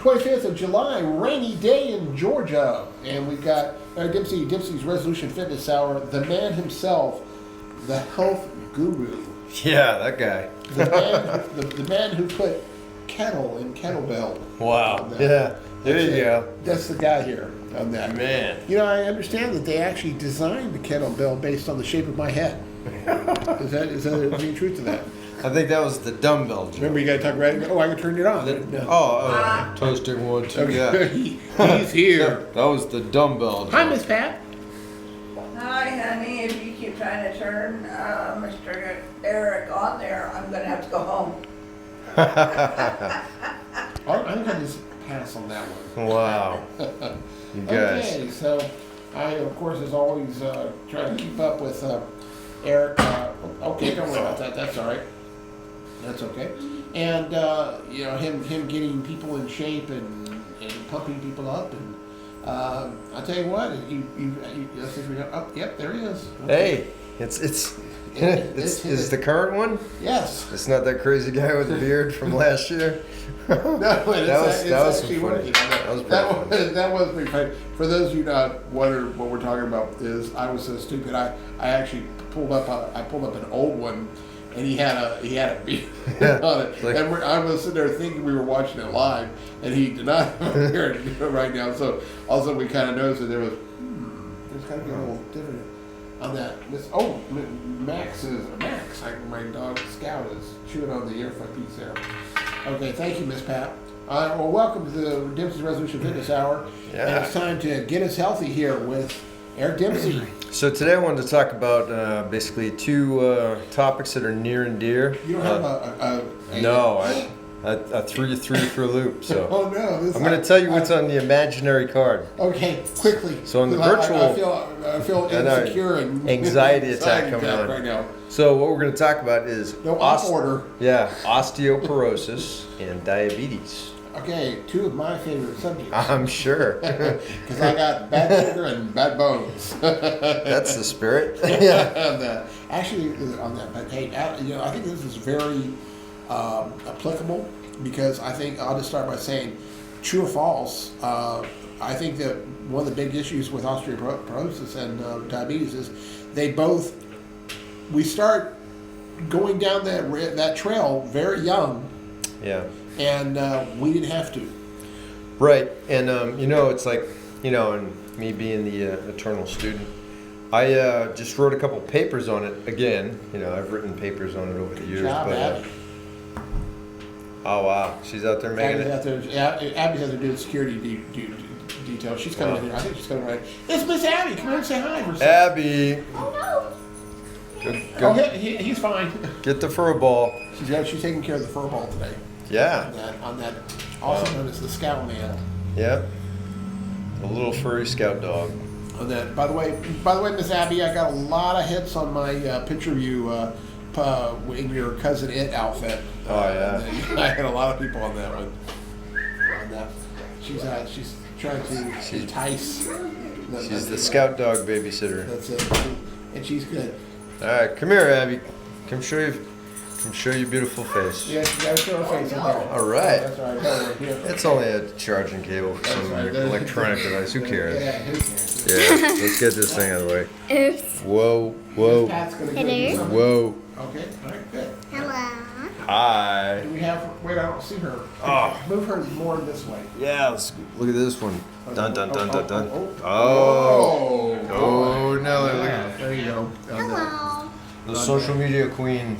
25th of July, rainy day in Georgia. And we've got Dempsey's Resolution Fitness Hour, the man himself, the health guru. Yeah, that guy. The man who put kettle in kettlebell. Wow. Yeah. There you go. That's the guy here on that. Man. You know, I understand that they actually designed the kettlebell based on the shape of my head. Is there any truth to that? I think that was the dumbbell. Remember, you got to talk right. Oh, I can turn it on. Toasting 1, 2. Okay. Yeah. He's here. That was the dumbbell. Hi, Miss Pat. Hi, honey. If you keep trying to turn Mr. Eric on there, I'm going to have to go home. I'm going to just pass on that one. Wow. You guys. Okay, so I, of course, as always, try to keep up with Eric. Okay, don't worry about that. That's all right. That's okay. And you know, him getting people in shape and pumping people up. And I'll tell you what, yep, there he is. Okay. Hey, is the current one? Yes. It's not that crazy guy with the beard from last year. No, that was actually funny. That was pretty funny. For those of you not wondering what we're talking about, is I was so stupid. I actually pulled up an old one, and he had a beard on it. Like, and I was sitting there thinking we were watching it live, and he did not have a beard right now. So all of a sudden we kind of noticed that there's got to be a little different on that. Max, my dog Scout is chewing on the earphone piece there. Okay, thank you, Miss Pat. Well, welcome to the Dempsey's Resolution Fitness Hour. Yeah. And it's time to get us healthy here with Eric Dempsey. So today I wanted to talk about basically two topics that are near and dear. You don't have No, I threw you for a loop. So Oh no! I'm going to tell you what's on the imaginary card. Okay, quickly. So on the virtual, I feel insecure and anxiety attack coming on right now. So what we're going to talk about is off order. Yeah, osteoporosis and diabetes. Okay, two of my favorite subjects. I'm sure. Because I got bad sugar and bad bones. That's the spirit. Yeah. Actually, on that, but hey, I think this is very applicable, because I think I'll just start by saying, true or false, I think that one of the big issues with osteoporosis and diabetes is we start going down that trail very young. Yeah. And we didn't have to. Right. And, it's like, and me being the eternal student, I just wrote a couple papers on it again. I've written papers on it over the years. Good job, Abby. Oh, wow. She's out there making it. Abby's out there doing security details. She's coming in here. I think she's coming right. It's Miss Abby. Come here and say hi. Abby. Oh, no. Good. Oh, he's fine. Get the fur ball. She's taking care of the fur ball today. Yeah. On that also known as the Scout Man. Yep. A little furry scout dog. On that. By the way, Miss Abby, I got a lot of hits on my picture of you in your cousin It outfit. Oh yeah. I had a lot of people on that one. On that. She's trying to entice. She's the scout dog babysitter. That's it. And she's good. All right, come here, Abby. Come show your beautiful face. Yeah, she got to show her face in there. All right. That's all right. It's only a charging cable for some electronic device. Who cares? Yeah, who cares? Yeah, let's get this thing out of the way. Oops. Whoa. Pat's gonna Hello. Whoa. Okay, all right, good. Hello. Hi. Do we have? Wait, I don't see her. Oh. Move her more this way. Yeah, let's look at this one. Dun dun dun dun dun. Oh. Oh, Nelly, look at There you go. Hello. the social media queen.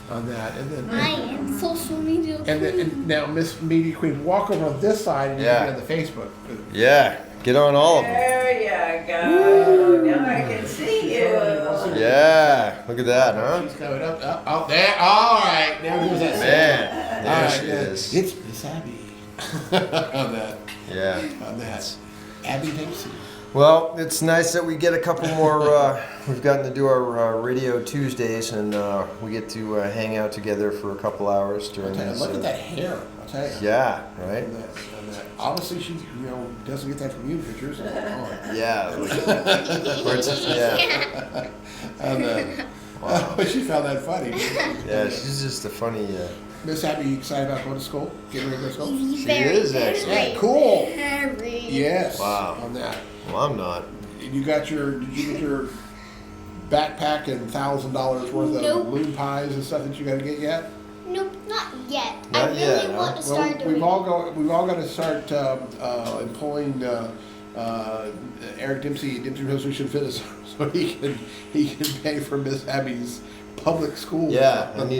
On that, and then. I am social media queen. And now, Miss Media Queen, walk over on this side and you Yeah. can get on the Facebook. Yeah, get on all of them. There you go. Now I can see you. Yeah, look at that, huh? She's coming up there. All right, now here's that. Man, there All she right, is. It's Miss Abby. On that. Yeah. On that. Abby Dempsey. Well, it's nice that we get a couple more. We've gotten to do our Radio Tuesdays, and we get to hang out together for a couple hours during this. Look at that hair. I'll tell you. Yeah, right? On that. Obviously, she doesn't get that from you pictures. Yeah. Yeah. And, wow. She found that funny. Yeah, she's just a funny Miss Abby, you excited about going to school? Getting ready to go to school? She is actually. Yeah, cool. Very. Yes. Wow. On that. Well, I'm not. Did you get your backpack and $1,000 worth of Nope. balloon pies and stuff that you got to get yet? Nope, not yet. Not I really yet, huh? want to start doing. We've all got to start employing Eric Dempsey Nutrition Fitness so he can pay for Miss Abby's public school. Yeah, I need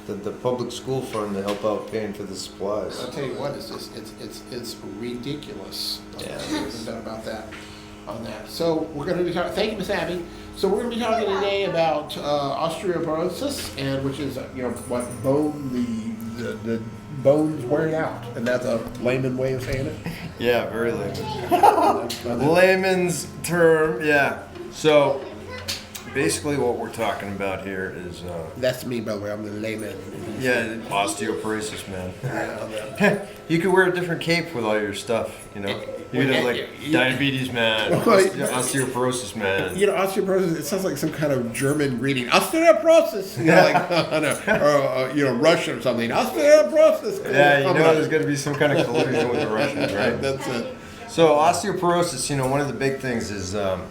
the public school fund to help out paying for the supplies. I'll tell you what, it's ridiculous. Yeah. There's no doubt about that. On that. So we're going to be talking. Thank you, Miss Abby. So we're going to be talking today about osteoporosis, and which is what the bones wearing out, and that's a layman way of saying it. Yeah, very layman. Layman's term, yeah. So basically, what we're talking about here is That's me, by the way. I'm the layman. osteoporosis, man. You could wear a different cape with all your stuff, You could have like diabetes man, osteoporosis man. Osteoporosis. It sounds like some kind of German greeting. Osteoporosis. Or Russian or something. Osteoporosis. Yeah, there's going to be some kind of collusion with the Russians, right? That's it. So osteoporosis, one of the big things is, as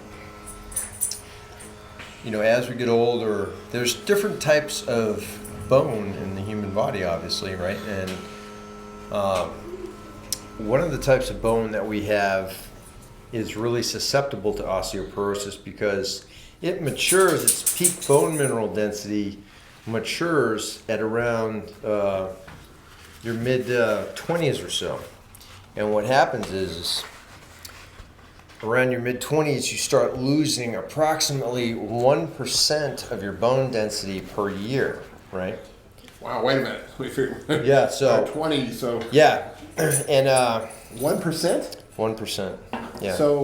we get older, there's different types of bone in the human body, obviously, right? And one of the types of bone that we have is really susceptible to osteoporosis because it matures, its peak bone mineral density matures at around your mid-20s or so. And what happens is around your mid-20s, you start losing approximately 1% of your bone density per year, right? Wow, wait a minute. Yeah, so 20, so yeah, and 1%? 1%. Yeah. So,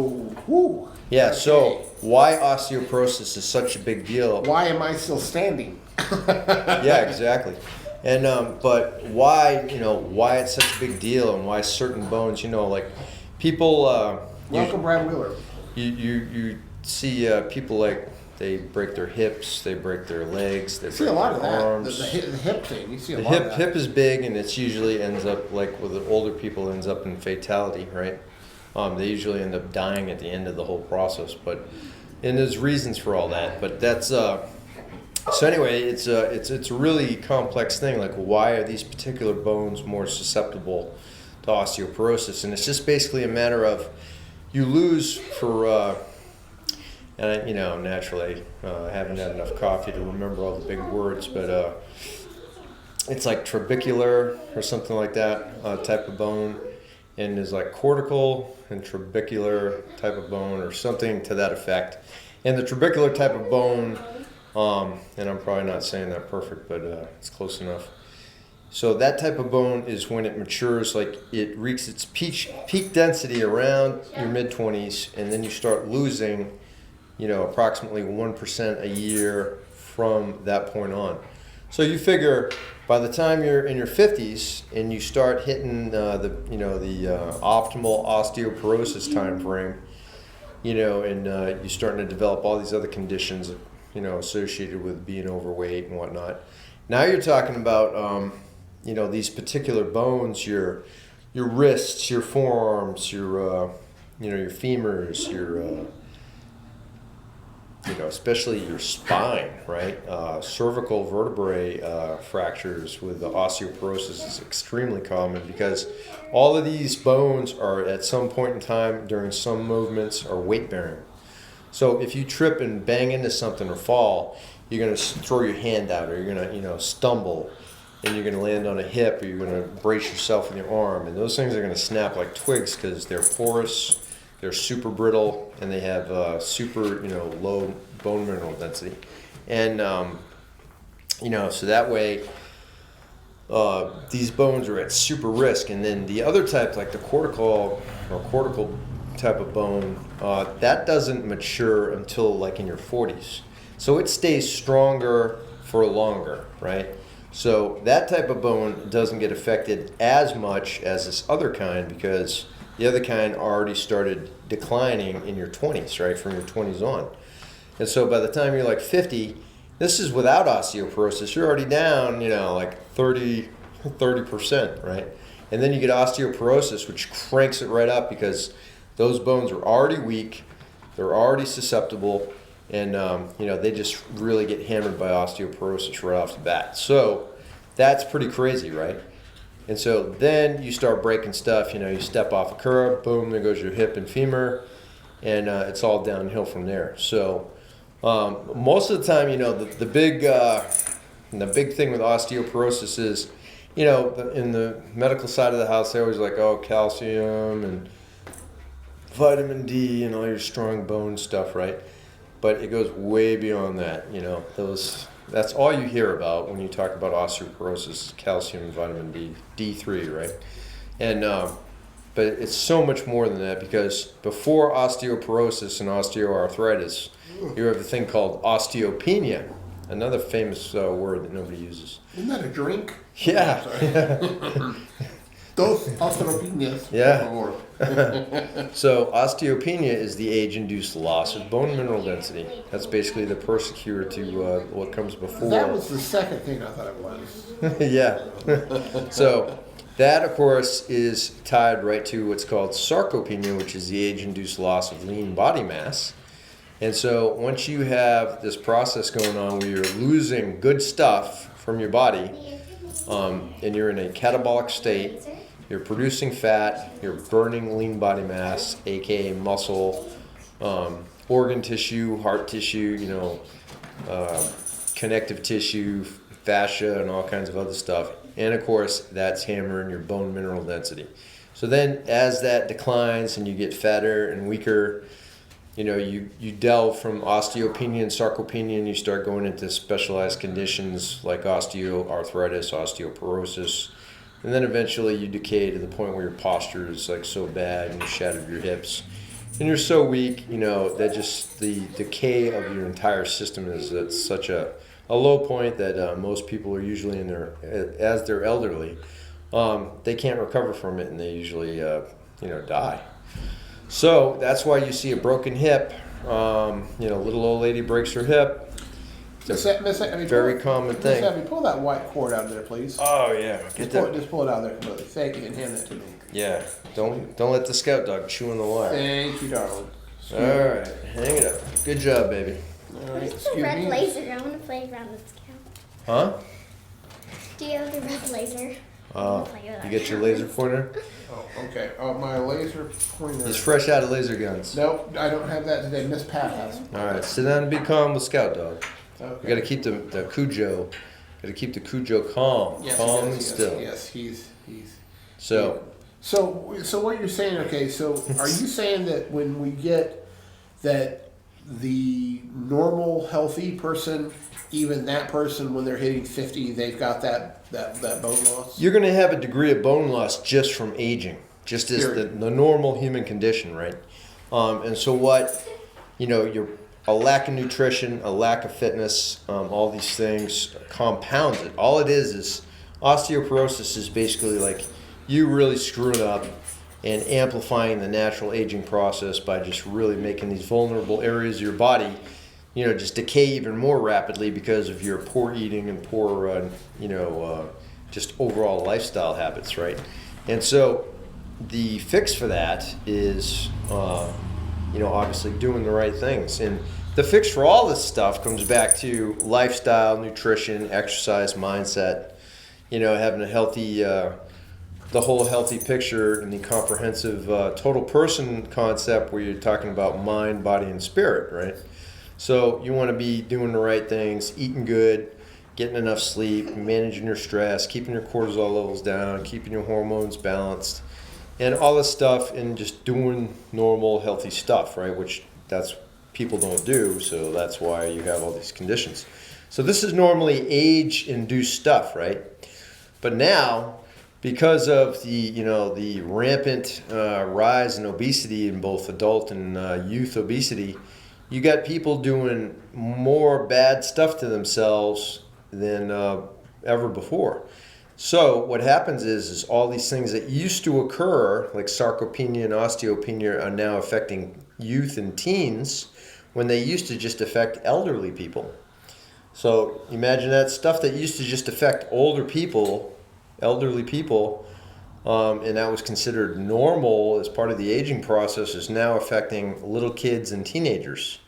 whoo. Yeah. Okay. So why osteoporosis is such a big deal? Why am I still standing? Yeah, exactly. And but why why it's such a big deal and why certain bones like people. Welcome, Brad Wheeler. You see people like they break their hips, they break their legs, they You see a break lot of their that. arms. The hip thing. You see a The lot of that. hip is big, and it's usually ends up like with the older people ends up in fatality, right? They usually end up dying at the end of the whole process, and there's reasons for all that. But that's so anyway, it's a really complex thing. Like, why are these particular bones more susceptible to osteoporosis? And it's just basically a matter of you lose for. And naturally, I haven't had enough coffee to remember all the big words, but it's like trabecular or something like that type of bone, and there's like cortical and trabecular type of bone or something to that effect. And the trabecular type of bone, and I'm probably not saying that perfect, but it's close enough. So that type of bone is when it matures, like it reaches its peak density around your mid-20s, and then you start losing approximately 1% a year from that point on. So you figure by the time you're in your 50s and you start hitting the optimal osteoporosis time frame, and you're starting to develop all these other conditions, associated with being overweight and whatnot. Now you're talking about, these particular bones, your wrists, your forearms, your femurs, your especially your spine, right? Cervical vertebrae fractures with the osteoporosis is extremely common because all of these bones are at some point in time during some movements are weight bearing. So if you trip and bang into something or fall, you're going to throw your hand out, or you're going to stumble, and you're going to land on a hip, or you're going to brace yourself with your arm, and those things are going to snap like twigs because they're porous. They're super brittle, and they have super, low bone mineral density. And, so that way, these bones are at super risk. And then the other type, like the cortical type of bone, that doesn't mature until like in your 40s. So it stays stronger for longer, right? So that type of bone doesn't get affected as much as this other kind because the other kind already started declining in your 20s, right, from your 20s on. And so by the time you're like 50, this is without osteoporosis. You're already down, like 30, 30%, right? And then you get osteoporosis, which cranks it right up because those bones are already weak, they're already susceptible, and they just really get hammered by osteoporosis right off the bat. So that's pretty crazy, right? And so then you start breaking stuff. You step off a curb, boom, there goes your hip and femur, and it's all downhill from there. So most of the time, the big thing with osteoporosis is, in the medical side of the house, they're always like, oh, calcium and vitamin D and all your strong bone stuff, right? But it goes way beyond that. That's all you hear about when you talk about osteoporosis: calcium and vitamin D, D3, right? And but it's so much more than that, because before osteoporosis and osteoarthritis, you have a thing called osteopenia, another famous word that nobody uses. Isn't that a drink? Yeah. Dos osteopenias. Yeah. So osteopenia is the age-induced loss of bone mineral density. That's basically the persecutor to what comes before. That was the second thing I thought it was. Yeah. So that, of course, is tied right to what's called sarcopenia, which is the age-induced loss of lean body mass. And so once you have this process going on where you're losing good stuff from your body, and you're in a catabolic state, you're producing fat, you're burning lean body mass, aka muscle, organ tissue, heart tissue, connective tissue, fascia, and all kinds of other stuff. And of course, that's hammering your bone mineral density. So then as that declines and you get fatter and weaker, you delve from osteopenia and sarcopenia, and you start going into specialized conditions like osteoarthritis, osteoporosis, and then eventually you decay to the point where your posture is like so bad and you shattered your hips and you're so weak, that just the decay of your entire system is at such a low point that most people are usually as they're elderly, they can't recover from it, and they usually die. So that's why you see a broken hip. Little old lady breaks her hip. It's a very common thing. Miss Abby, pull that white cord out of there, please. Oh yeah, Just pull it out of there completely. Thank you, and hand that to me. Yeah, don't let the scout dog chew on the wire. Thank you, darling. All right, hang it up. Good job, baby. All right, Where's the red laser? I want to play around with Scout. Huh? Do you have the red laser? You get your laser pointer? Oh, okay. My laser pointer. He's fresh out of laser guns. Nope, I don't have that today. Miss Pat has. All right, sit down and be calm with Scout Dog. Okay. You got to keep the Cujo. Got to keep the Cujo calm, Yes, calm yes, and still. Yes, he's. So what you're saying? Okay, so are you saying that when we get that the normal healthy person, even that person, when they're hitting 50, they've got that bone loss? you're going to have a degree of bone loss just from aging, just as the normal human condition, right? And so what, you're a lack of nutrition, a lack of fitness, all these things compounds it. All it is osteoporosis is basically like you really screwing up and amplifying the natural aging process by just really making these vulnerable areas of your body, just decay even more rapidly because of your poor eating and poor, just overall lifestyle habits, right? And so the fix for that is, obviously doing the right things. And the fix for all this stuff comes back to lifestyle, nutrition, exercise, mindset, having a healthy, the whole healthy picture and the comprehensive total person concept where you're talking about mind, body, and spirit, right? So you want to be doing the right things, eating good, getting enough sleep, managing your stress, keeping your cortisol levels down, keeping your hormones balanced, and all this stuff, and just doing normal, healthy stuff, right? Which that's people don't do, so that's why you have all these conditions. So this is normally age-induced stuff, right? But now, because of the rampant rise in obesity in both adult and youth obesity, you got people doing more bad stuff to themselves than ever before. So what happens is all these things that used to occur, like sarcopenia and osteopenia, are now affecting youth and teens when they used to just affect elderly people. So imagine that stuff that used to just affect older people elderly people, and that was considered normal as part of the aging process, is now affecting little kids and teenagers.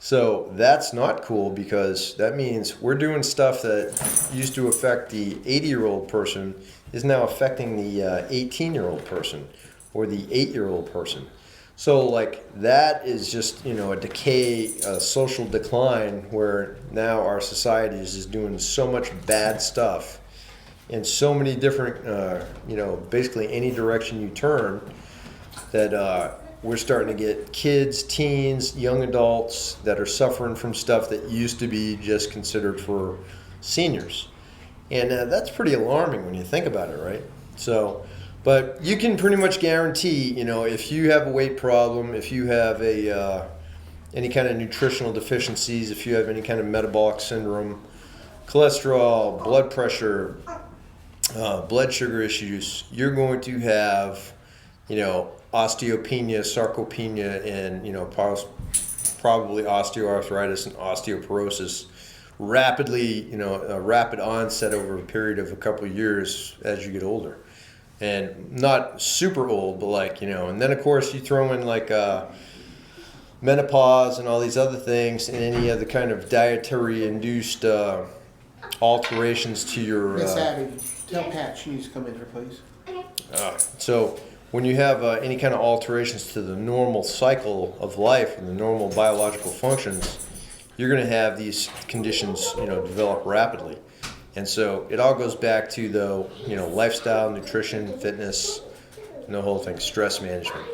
So that's not cool, because that means we're doing stuff that used to affect the 80-year-old person is now affecting the 18-year-old person or the 8-year-old person. So like that is just, a decay, a social decline, where now our society is just doing so much bad stuff in so many different, basically any direction you turn, that we're starting to get kids, teens, young adults that are suffering from stuff that used to be just considered for seniors. And that's pretty alarming when you think about it, right? So, but you can pretty much guarantee, if you have a weight problem, if you have any kind of nutritional deficiencies, if you have any kind of metabolic syndrome, cholesterol, blood pressure, blood sugar issues, you're going to have, osteopenia, sarcopenia, and probably osteoarthritis and osteoporosis rapidly, a rapid onset over a period of a couple of years as you get older. And not super old, but and then of course you throw in menopause and all these other things, and any other kind of dietary induced alterations to your Miss Abby, tell Pat she needs to come in here, please. So when you have any kind of alterations to the normal cycle of life and the normal biological functions, you're going to have these conditions, develop rapidly. And so it all goes back to lifestyle, nutrition, fitness, and the whole thing, stress management.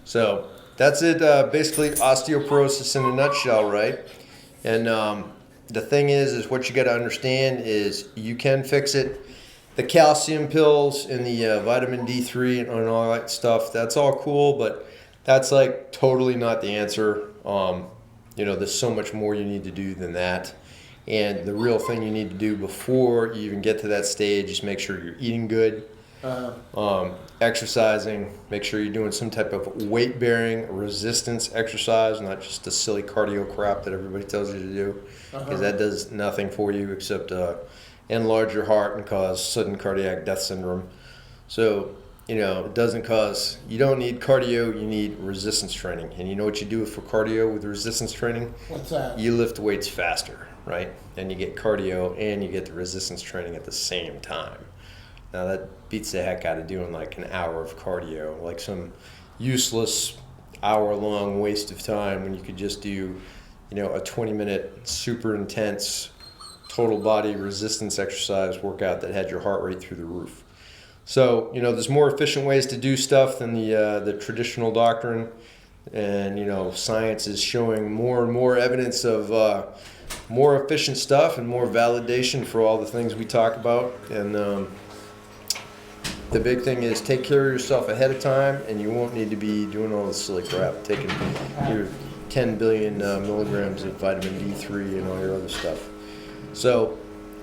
So that's it, basically osteoporosis in a nutshell, right? And the thing is what you got to understand is you can fix it. The calcium pills and the vitamin D3 and all that stuff, that's all cool, but that's totally not the answer. There's so much more you need to do than that. And the real thing you need to do before you even get to that stage is make sure you're eating good, exercising, make sure you're doing some type of weight-bearing resistance exercise, not just the silly cardio crap that everybody tells you to do, because that does nothing for you except enlarge your heart and cause sudden cardiac death syndrome. So, it doesn't cause, you don't need cardio, you need resistance training. And you know what you do for cardio with resistance training? What's that? You lift weights faster, right? And you get cardio and you get the resistance training at the same time. Now that beats the heck out of doing an hour of cardio, some useless hour-long waste of time, when you could just do, a 20-minute super intense total body resistance exercise workout that had your heart rate through the roof. So, there's more efficient ways to do stuff than the traditional doctrine. And, science is showing more and more evidence of more efficient stuff and more validation for all the things we talk about. And the big thing is take care of yourself ahead of time, and you won't need to be doing all this silly crap, taking your 10 billion milligrams of vitamin D3 and all your other stuff. So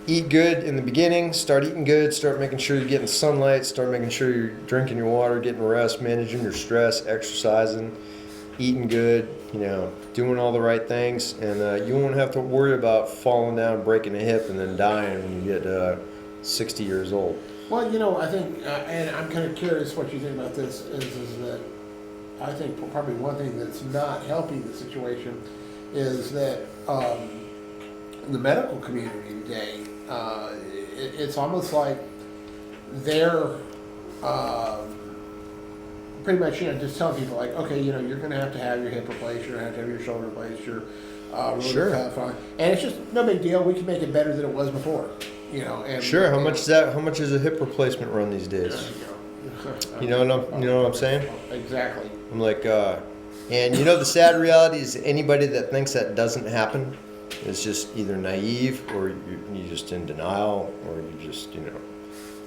eat good in the beginning, start eating good, start making sure you're getting sunlight, start making sure you're drinking your water, getting rest, managing your stress, exercising, eating good, doing all the right things, and you won't have to worry about falling down, breaking a hip, and then dying when you get 60 years old. Well, I think, and I'm kind of curious what you think about this, is that I think probably one thing that's not helping the situation is that in the medical community today, it's almost like they're pretty much, just telling people okay, you're going to have your hip replaced, you're going to have your shoulder replaced, your rotator cuff on, and it's just no big deal. We can make it better than it was before, And sure. How much is that? How much is a hip replacement run these days? You know what I'm saying? Exactly. I'm and the sad reality is anybody that thinks that doesn't happen is just either naive, or you're just in denial, or you're just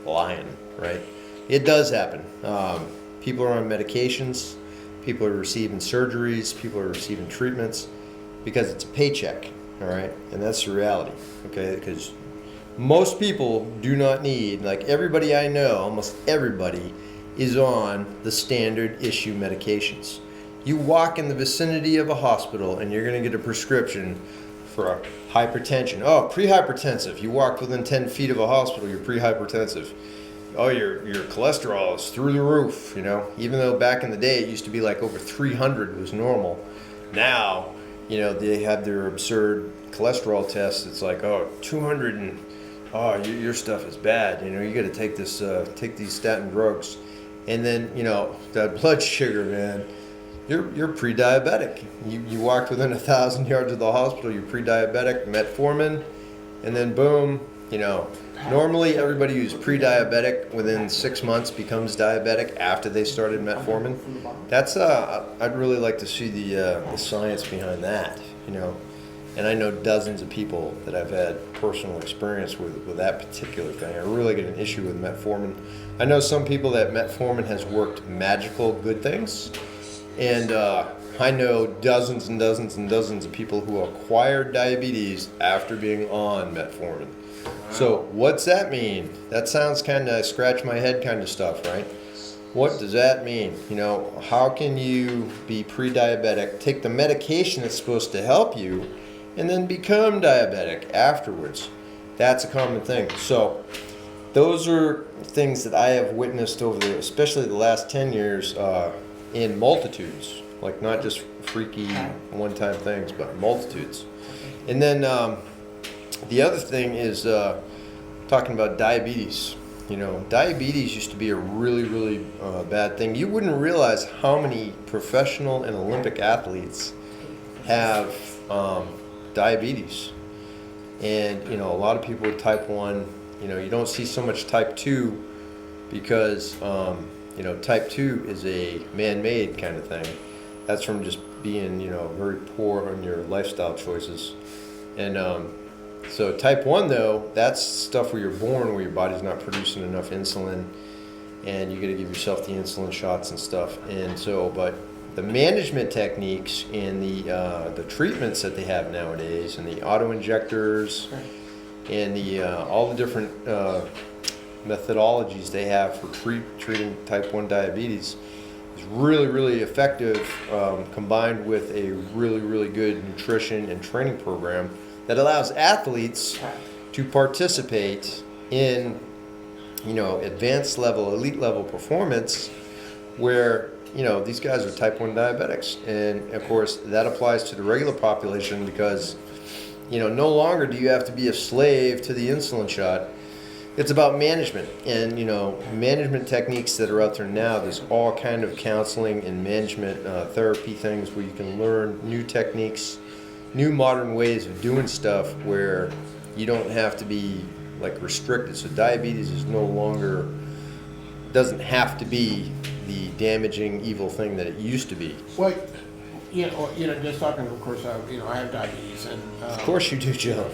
lying, right? It does happen. People are on medications, people are receiving surgeries, people are receiving treatments because it's a paycheck, all right? And that's the reality, okay? Because most people do not need, everybody I know, almost everybody is on the standard issue medications. You walk in the vicinity of a hospital and you're going to get a prescription for hypertension. Oh, pre-hypertensive. You walked within 10 feet of a hospital, you're pre-hypertensive. Oh, your cholesterol is through the roof, you know. Even though back in the day it used to be like over 300 was normal. Now, you know, they have their absurd cholesterol tests. It's like, oh, 200 and, oh, your stuff is bad. You know, you got to take these statin drugs. And then, you know, that blood sugar, man, you're pre-diabetic. You walked within 1,000 yards of the hospital, you're pre-diabetic, metformin, and then boom, you know. Normally, everybody who's pre-diabetic within 6 months becomes diabetic after they started metformin. That's I'd really like to see the science behind that, you know. And I know dozens of people that I've had personal experience with that particular thing. I really get an issue with metformin. I know some people that metformin has worked magical good things, and I know dozens and dozens and dozens of people who acquired diabetes after being on metformin. So what's that mean? That sounds kind of scratch my head kind of stuff, right? What does that mean? You know, how can you be pre-diabetic, take the medication that's supposed to help you, and then become diabetic afterwards? That's a common thing. So those are things that I have witnessed especially the last 10 years in multitudes, like not just freaky one-time things, but multitudes. And then the other thing is talking about diabetes. You know, diabetes used to be a really, really bad thing. You wouldn't realize how many professional and Olympic athletes have diabetes. And, you know, a lot of people with type 1, you know, you don't see so much type 2 because, you know, type 2 is a man-made kind of thing. That's from just being, you know, very poor on your lifestyle choices. And so type 1, though, that's stuff where you're born, where your body's not producing enough insulin, and you got to give yourself the insulin shots and stuff. And so, but the management techniques and the treatments that they have nowadays, and the auto injectors, and the all the different methodologies they have for treating type 1 diabetes is really, really effective, combined with a really, really good nutrition and training program that allows athletes to participate in, you know, advanced level, elite level performance, where, you know, these guys are type 1 diabetics. And of course that applies to the regular population because, you know, no longer do you have to be a slave to the insulin shot. It's about management, and, you know, management techniques that are out there now. There's all kind of counseling and management therapy things where you can learn new techniques, new modern ways of doing stuff where you don't have to be like restricted. So diabetes is no longer, doesn't have to be the damaging evil thing that it used to be. Well, you know, just talking, of course, you know, I have diabetes, and Of course you do, Joe.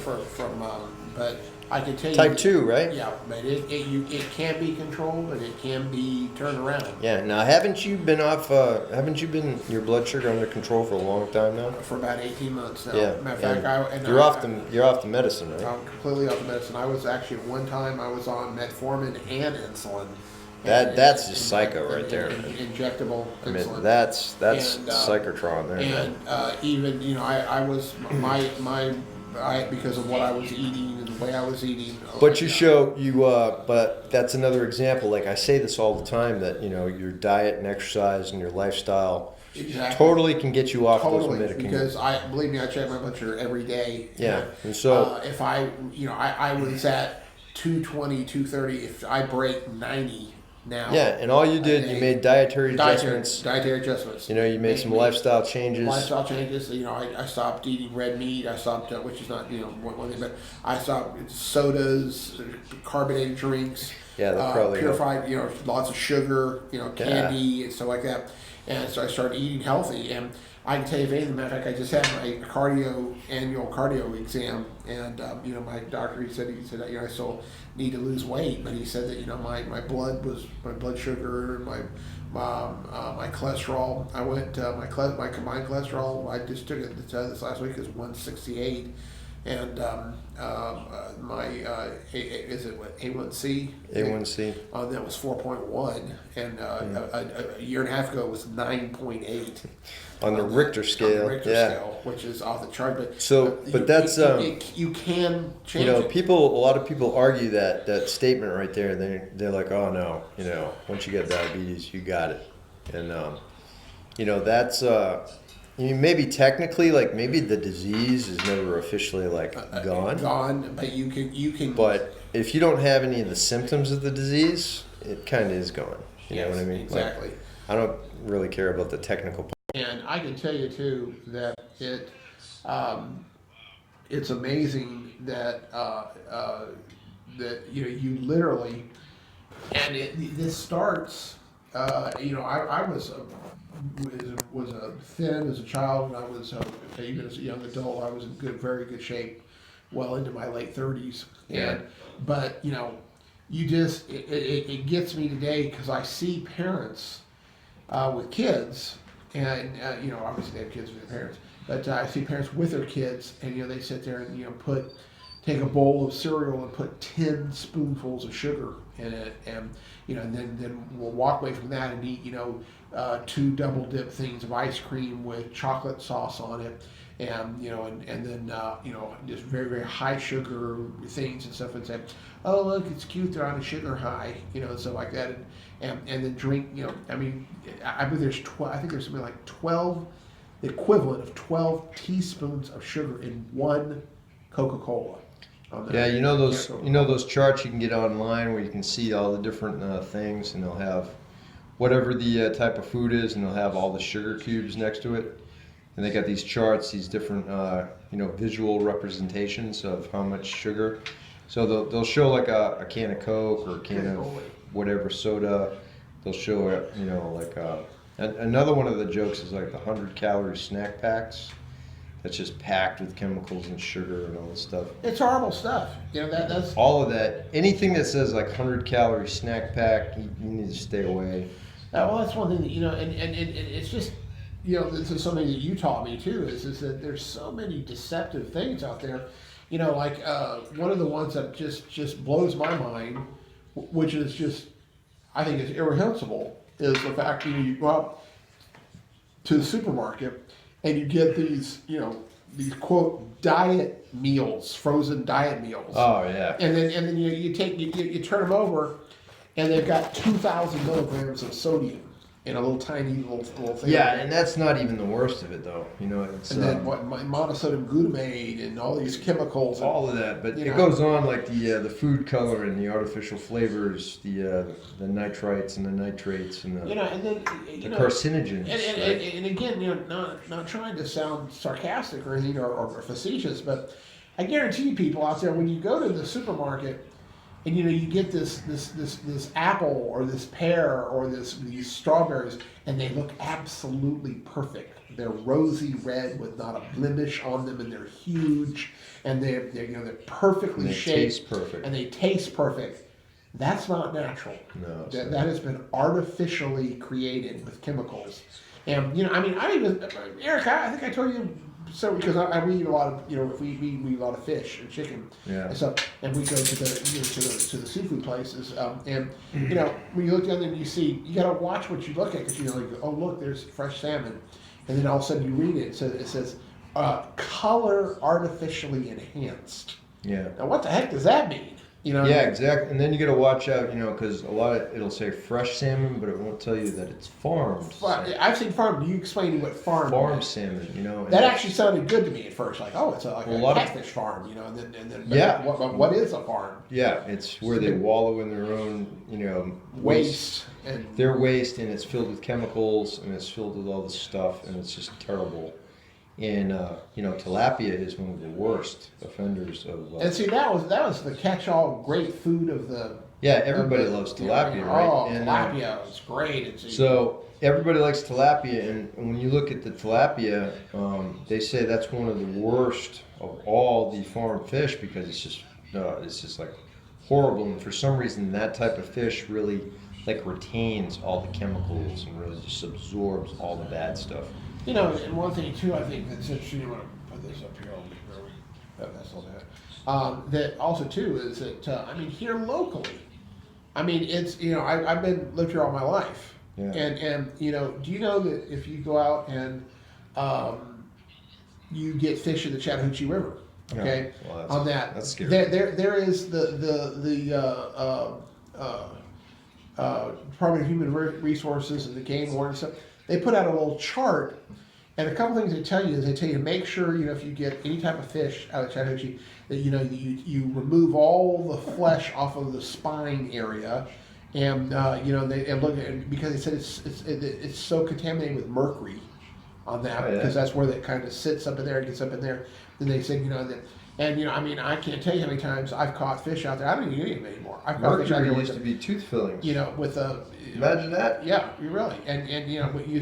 But I can tell you Type 2, right? Yeah, but it can be controlled and it can be turned around. Yeah. Now, haven't you been your blood sugar under control for a long time now? For about 18 months now. Yeah. Matter of fact, you're off the medicine, right? I'm completely off the medicine. I was actually at one time I was on metformin and insulin. That's just psycho right there. Injectable insulin. I mean, that's psychotron there. And even, you know, I was because of what I was eating and the way I was eating. But but that's another example. Like I say this all the time, that, you know, your diet and exercise and your lifestyle totally can get you off those medications. Because believe me, I check my blood sugar every day. Yeah, and so if I was at 220, 230. If I break 90 now. Yeah, and all you did, you made dietary adjustments. Dietary adjustments. You know, you made some lifestyle changes. Lifestyle changes. You know, I stopped eating red meat. I stopped, which is not, you know, one thing, but I stopped sodas, carbonated drinks. Yeah, that probably purified. You know, lots of sugar. You know, candy and stuff like that. And so I started eating healthy. And I can tell you, as a matter of fact, I just had my annual cardio exam, and you know, my doctor, he said, you know, I still need to lose weight, but he said that, you know, my blood sugar, my cholesterol. I went my combined cholesterol. I just took it this last week, is 168, and is it what, A1C? A1C. That was 4.1, and a year and a half ago it was 9.8 On the Richter scale. On the Richter scale, which is off the chart. But that's you can change a it. lot of people argue that statement right there. They're like, oh no, once you get diabetes, you got it, and that's. Maybe technically, like maybe the disease is never officially gone. Gone, but you can. But if you don't have any of the symptoms of the disease, it kind of is gone. You know what I mean? Exactly. I don't really care about the technical part. And I can tell you too that it's amazing that that you literally, and this starts. I was thin as a child, and I was even as a young adult. I was in very good shape, well into my late 30s. Yeah. But you just it gets me today because I see parents with kids, and obviously they have kids with their parents, but I see parents with their kids, and they sit there and take a bowl of cereal and put 10 spoonfuls of sugar in it, and then we'll walk away from that and eat 2 double dip things of ice cream with chocolate sauce on it, and then just very, very high sugar things and stuff, and say, oh look, it's cute, they're on a sugar high, and stuff like that, and then drink, I believe there's I think there's something like 12, the equivalent of 12 teaspoons of sugar in one Coca-Cola. Yeah, those charts you can get online where you can see all the different things, and they'll have whatever the type of food is, and they'll have all the sugar cubes next to it. And they got these charts, these different visual representations of how much sugar. So they'll show like a can of Coke or a can of whatever soda. They'll show another one of the jokes is like the 100-calorie snack packs. That's just packed with chemicals and sugar and all this stuff. It's horrible stuff. That's all of that. Anything that says like 100-calorie snack pack, you need to stay away. Well, that's one thing that and it's just this is something that you taught me too. Is that there's so many deceptive things out there. One of the ones that just blows my mind, which is just I think is irreprehensible, is the fact that you go out to the supermarket and you get these, these quote diet meals, frozen diet meals. Oh yeah. And then you turn them over, and they've got 2,000 milligrams of sodium in a little tiny little thing. Yeah, and that's not even the worst of it though. It's and then monosodium glutamate and all these chemicals. All of that, but it goes on like the food coloring, the artificial flavors, the nitrites and the nitrates and the the carcinogens. And again, not trying to sound sarcastic or anything or facetious, but I guarantee people out there when you go to the supermarket. And you get this apple or this pear or these strawberries, and they look absolutely perfect. They're rosy red with not a blemish on them, and they're huge, and they're perfectly and shaped. Taste perfect. And they taste perfect. That's not natural. No, that has been artificially created with chemicals. And Eric, I think I told you. So because we eat a lot of we eat a lot of fish and chicken and stuff, and we go to the to the seafood places, and when you look down there and you gotta watch what you look at, because oh look, there's fresh salmon, and then all of a sudden you read it, so it says color artificially enhanced. Yeah. Now what the heck does that mean? Yeah, exactly. And then you got to watch out, because a lot of it'll say fresh salmon, but it won't tell you that it's farmed. I've seen farmed. You explain to me what farmed. Farm salmon, That actually sounded good to me at first, like it's a catfish farm, and then yeah. What is a farm? Yeah, it's where they wallow in their own, waste and their waste, and it's filled with chemicals, and it's filled with all this stuff, and it's just terrible. And tilapia is one of the worst offenders of. And see, that was the catch-all great food of the. Yeah, everybody loves tilapia, right? Oh, and, tilapia is great. So everybody likes tilapia, and when you look at the tilapia, they say that's one of the worst of all the farm fish because it's just like horrible. And for some reason, that type of fish really retains all the chemicals and really just absorbs all the bad stuff. And one thing too, I think that's interesting. I'm going to put this up here. That's all that. That also too is that I mean here locally, I mean it's I've been lived here all my life, Yeah. and do you know that if you go out and you get fish in the Chattahoochee River, okay, Yeah. Well, on that that's scary. there is the Department of Human Resources and the Game Warden and stuff. They put out a little chart. And a couple things they tell you is they tell you to make sure, if you get any type of fish out of Chattahoochee, that, you remove all the flesh off of the spine area. And, and look at because they said it's so contaminated with mercury on that, Oh, yeah. because that's where that kind of sits up in there, gets up in there. Then they said, I mean, I can't tell you how many times I've caught fish out there. I don't even eat them anymore. I've caught fish out Mercury there used to be tooth fillings. with a. Imagine that. Yeah, you really. And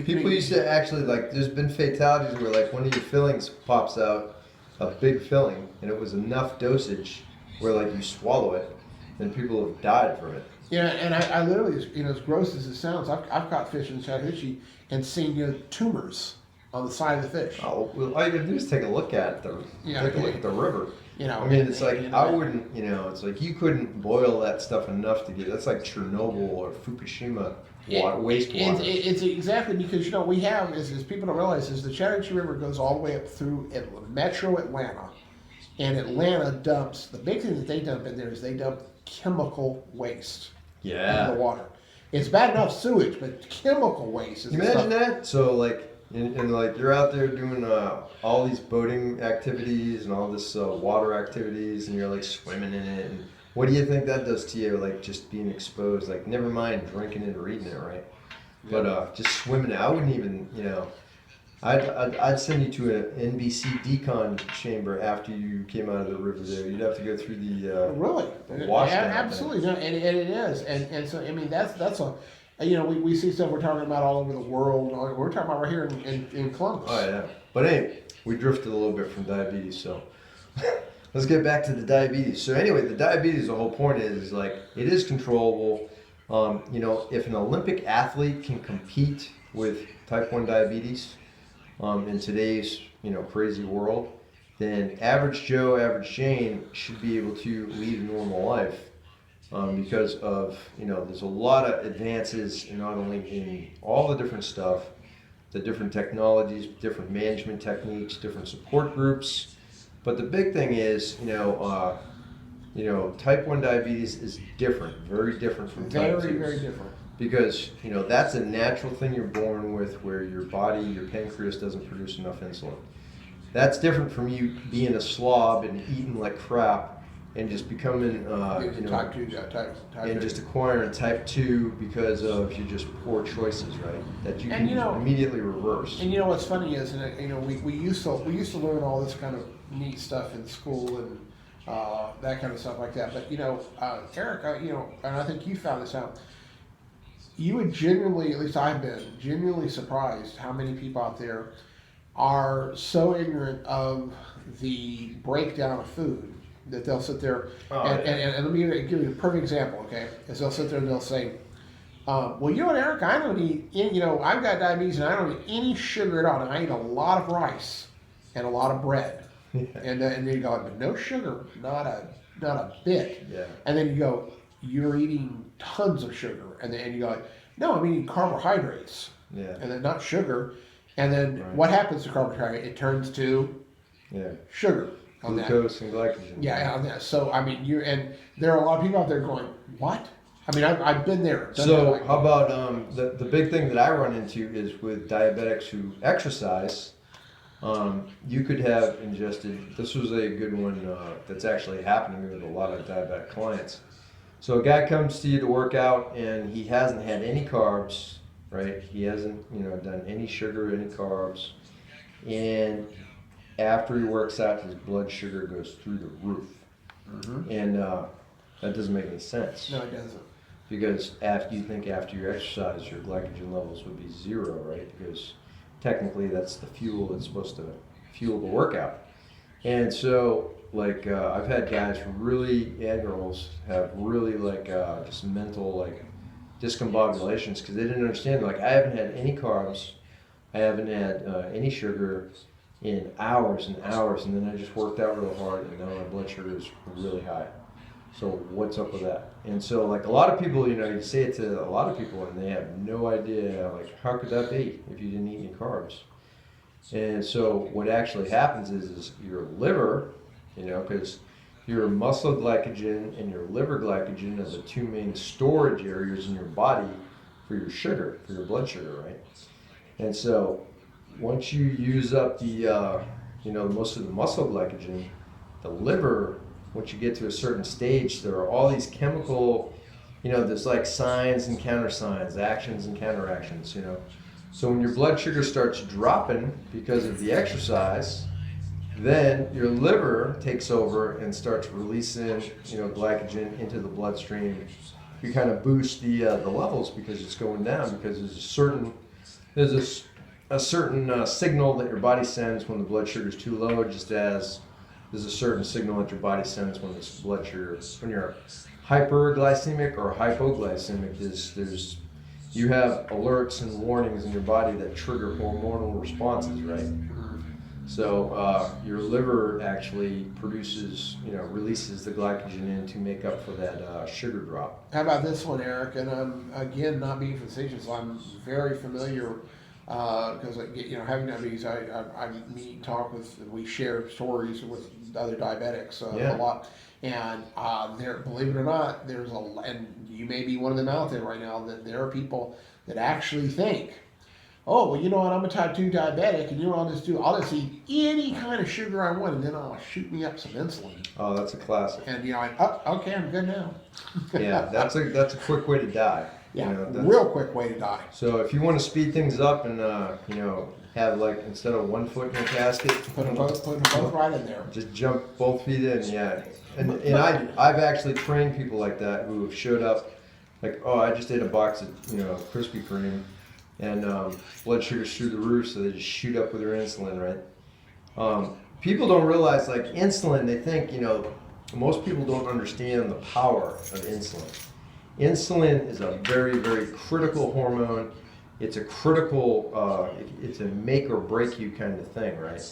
People used to actually, like, there's been fatalities where, like, one of your fillings pops out, a big filling, and it was enough dosage where, like, you swallow it, and people have died from it. Yeah, and I literally, as gross as it sounds, I've caught fish in Chattahoochee and seen, tumors on the side of the fish. Oh, well, all you gotta do is take a look at the river. I mean, it's like, I wouldn't, it's like you couldn't boil that stuff enough to get, that's like Chernobyl or Fukushima wastewater. It's exactly because, we have, is people don't realize, is the Chattahoochee River goes all the way up through metro Atlanta. And Atlanta dumps, the big thing that they dump in there is they dump chemical waste into the water. It's bad enough sewage, but chemical waste is Imagine that. So, like, and like you're out there doing all these boating activities and all this water activities, and you're like swimming in it. And what do you think that does to you? Like just being exposed. Like never mind drinking it or eating it, right? Yeah. But just swimming it, I wouldn't even. I'd send you to an NBC decon chamber after you came out of the river there. You'd have to go through the really wash. Yeah, absolutely, no, and it is, and so I mean that's a. We see stuff we're talking about all over the world. We're talking about right here in Columbus. Oh, yeah. But hey, we drifted a little bit from diabetes, so let's get back to the diabetes. So anyway, the diabetes, the whole point is like, it is controllable. If an Olympic athlete can compete with type 1 diabetes in today's, crazy world, then average Joe, average Jane should be able to lead a normal life. Because of, there's a lot of advances not only in all the different stuff, the different technologies, different management techniques, different support groups. But the big thing is, type 1 diabetes is different, very different from type 2. Very different. Because, that's a natural thing you're born with where your body, your pancreas doesn't produce enough insulin. That's different from you being a slob and eating like crap. And just becoming, type 2, type and 2. just acquiring type 2 because of your just poor choices, right? That you can immediately reverse. And what's funny is, we used to learn all this kind of neat stuff in school and that kind of stuff like that. But Eric, and I think you found this out. You would genuinely, at least I've been genuinely surprised how many people out there are so ignorant of the breakdown of food. That they'll sit there and let me give you a perfect example, okay? Is they'll sit there and they'll say, well, what, Eric, I don't eat, I've got diabetes and I don't eat any sugar at all. And I eat a lot of rice and a lot of bread. And then you go, but no sugar, not a bit. Yeah. And then you go, you're eating tons of sugar. And then you go, no, I'm eating carbohydrates. Yeah. And then not sugar. And then what happens to carbohydrate? It turns to sugar. Glucose and glycogen. Yeah, on that. So I mean, and there are a lot of people out there going, "What?" I mean, I've been there. So how about the big thing that I run into is with diabetics who exercise. You could have ingested. This was a good one that's actually happening with a lot of diabetic clients. So a guy comes to you to work out and he hasn't had any carbs, right? He hasn't done any sugar, any carbs, and after he works out, his blood sugar goes through the roof. Mm-hmm. And that doesn't make any sense. No, it doesn't. Because after your exercise, your glycogen levels would be zero, right? Because technically that's the fuel that's supposed to fuel the workout. And so, like, I've had guys and girls have really, just mental, discombobulations because they didn't understand. Like, I haven't had any carbs. I haven't had any sugar. in hours and hours, and then I just worked out real hard, and now my blood sugar is really high. So what's up with that? And so like a lot of people, you say it to a lot of people, and they have no idea, like, how could that be if you didn't eat any carbs? And so what actually happens is your liver, because your muscle glycogen and your liver glycogen are the two main storage areas in your body for your sugar, for your blood sugar, right? And so once you use up the, most of the muscle glycogen, the liver, once you get to a certain stage, there are all these chemical, there's like signs and countersigns, actions and counteractions, So when your blood sugar starts dropping because of the exercise, then your liver takes over and starts releasing, glycogen into the bloodstream. You kind of boost the levels because it's going down, because there's a certain signal that your body sends when the blood sugar is too low, just as there's a certain signal that your body sends when the blood sugar, when you're hyperglycemic or hypoglycemic. You have alerts and warnings in your body that trigger hormonal responses, right? So your liver actually produces, releases the glycogen in to make up for that sugar drop. How about this one, Eric? And I'm, again, not being facetious, I'm very familiar, because, having diabetes, I meet, talk with, we share stories with other diabetics a lot. And believe it or not, and you may be one of them out there right now, that there are people that actually think, oh, well, you know what, I'm a type 2 diabetic, and I'll just eat any kind of sugar I want, and then I'll shoot me up some insulin. Oh, that's a classic. And okay, I'm good now. Yeah, that's a quick way to die. Yeah, real quick way to die. So if you want to speed things up and have, like, instead of one foot in the casket, Put them both right in there. just jump both feet in, yeah. And I've actually trained people like that who have showed up, like, oh, I just ate a box of Krispy Kreme, and blood sugar's through the roof, so they just shoot up with their insulin, right? People don't realize, like, insulin, they think, most people don't understand the power of insulin. Insulin is a very, very critical hormone. It's a critical, it's a make or break you kind of thing, right?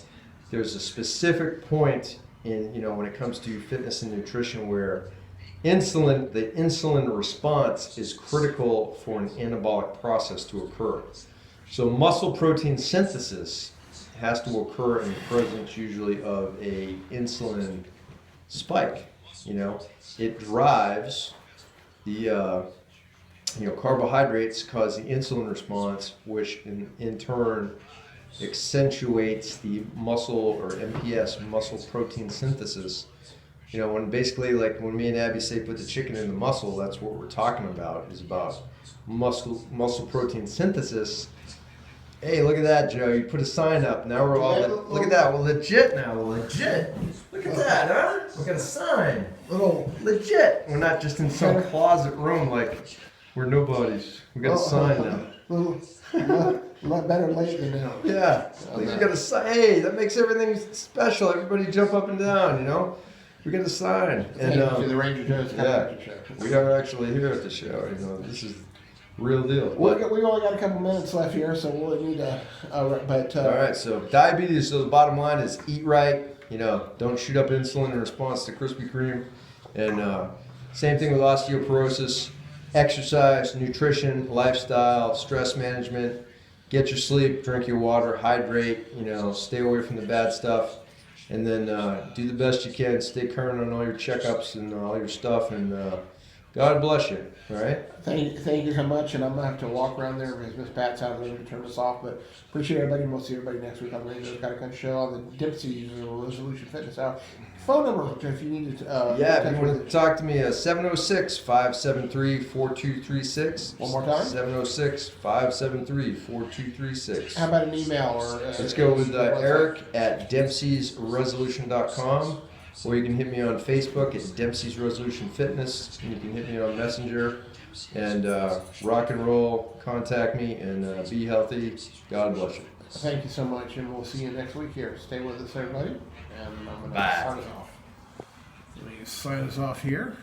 There's a specific point in, when it comes to fitness and nutrition where the insulin response is critical for an anabolic process to occur. So muscle protein synthesis has to occur in the presence usually of a insulin spike. It drives the carbohydrates cause the insulin response, which in turn accentuates the muscle or MPS, muscle protein synthesis. When basically, like, when me and Abby say put the chicken in the muscle, that's what we're talking about, is about muscle protein synthesis. Hey, look at that, Joe. You put a sign up. Now we're all, look at that. We're legit now. We're legit. Look at that, huh? We got a sign. Little legit. We're not just in some closet room like we're nobodies. We got a sign now. A lot better late than now. Yeah. We got a sign. Hey, that makes everything special. Everybody jump up and down, We got a sign. And to the Ranger Joe's Chiropractic Show. We are actually here at the show. This is real deal. We only got a couple minutes left here, so we'll need to. All right. So diabetes. So the bottom line is eat right. Don't shoot up insulin in response to Krispy Kreme. And same thing with osteoporosis. Exercise, nutrition, lifestyle, stress management. Get your sleep. Drink your water. Hydrate. Stay away from the bad stuff. And then do the best you can. Stay current on all your checkups and all your stuff. And God bless you. All right. Thank you so much. And I'm gonna have to walk around there because Miss Pat's out there to turn us off. But appreciate everybody. And we'll see everybody next week on the Ranger's Got a Country Show on the Dempsey's Resolution Fitness Hour. Phone number if you need to. If you want to talk to me, 706-573-4236. One more time. 706-573-4236. How about an email or? Let's go with Eric at Dempsey'sResolution.com. Or you can hit me on Facebook at Dempsey's Resolution Fitness. And you can hit me on Messenger. And rock and roll, contact me, and be healthy. God bless you. Thank you so much, and we'll see you next week here. Stay with us, everybody. And I'm going to sign us off. Let me sign us off here.